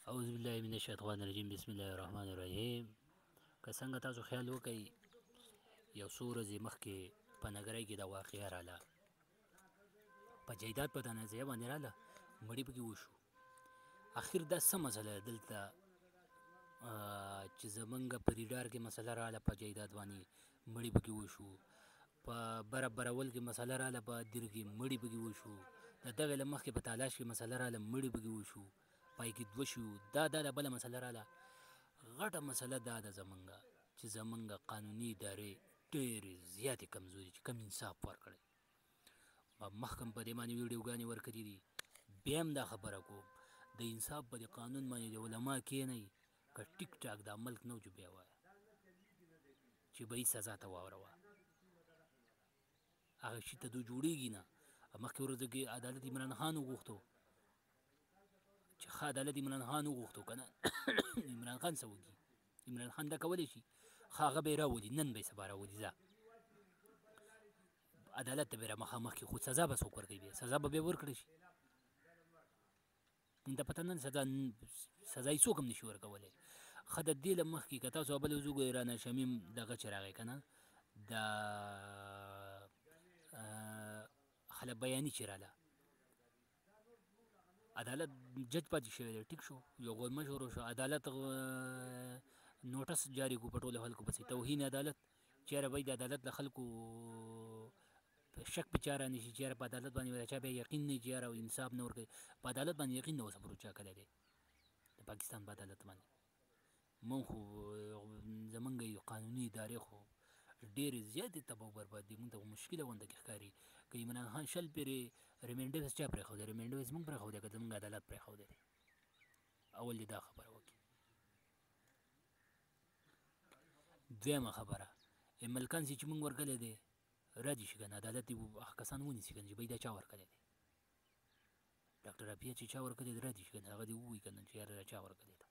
اعوذ بالله من الشیطان الرجیم بسم الله الرحمن الرحیم. که څنګه تاسو خیال وکئ یو څو ورځې مخکې په نګرۍ کې دا واقعه راله، په جیدات په تنازعه باندې راله، مړي پکې وشو. اخر دا څه مسله ده دلته چې زمونږ په ریډار کې مسله راله، په جیدات باندې مړي پکې وشو، په برابرول کې مسله راله، په دیر کې مړي پکې وشو، د دغې له مخکې په تالاش کې مسله راله، مړي پکې وشو، پای کې دوه شو. دا بله مسله راله. غټه مسله دا ده زمونږه چې زمونږ قانوني ادارې ډېرې زیاتې کمزوري چې کم انصاف ورکړی. ما مخکم په دې باندې ویډیوګانې ورکړي دي. بیا هم دا خبره کوم، د انصاف په دې قانون باندې د علما کښېنئ، که ټیک ټاک دا ملک نه جو بیا وایه چې به یې سزا ته واوروه. هغه شي ته دو جوړېږي نه. مخکې ورځو کې عدالت عمران خان وغوښتو چې ښه عدالت عمران خان وغوښتو که نه عمران خان څه وکړي؟ عمران خان دا کولی شي، ښه هغه به یې راولي، نن به یې سبا راولي، ځه عدالت ته به یې را مخامخ کړي، خو سزا به څوک ورکوي؟ بیا سزا به بیا ورکړی شي. موږ ته پته نه ده سزا یې څوک هم نشي ورکولی. ښه د دې له مخکې که تاسو بله ورځ وګورئ رانا شمیم دغه چې راغی که نه، دا خلف بیاني چې راله، عدالت جج پاتې شوی دی، ټیک شو، یو غورمه شروع شو، عدالت نوټس جاري کړو په ټولو خلکو پسې، توهین عدالت. چېرې به د عدالت له خلکو شک په چا رانشي، چېرې په عدالت باندې د چا بیا یقین نه وي چې یاره انصاف نه ورکوي. په عدالت باندې یقین نه اوسه پورې چا کړی دی، د پاکستان په عدالت باندې. مونږ خو زمونږ قانوني ادارې خو ډېرې زیاتې تباه او برباد دي. مونږ ته مشکله غونډه کې ښکاري. که عمران خان 20 پېرې ریمینډیوس چا پرېښودی؟ ریمینډیوس مونږ پرېښودی که زمونږ عدالت پرېښودی دی؟ اول دې دا خبره وکړي. دویمه خبره، ملکان چې مونږ ورکړی دی راضي شي که نه، عدالت دې هغه کسان ونیسي که نه چې بهیې دا چا ورکړی دی. ډاکټر عافیه چې چا ورکړی دی راضي شي که نه، هغه دې ووایي که نه چې یاره دا چا ورکړی دی.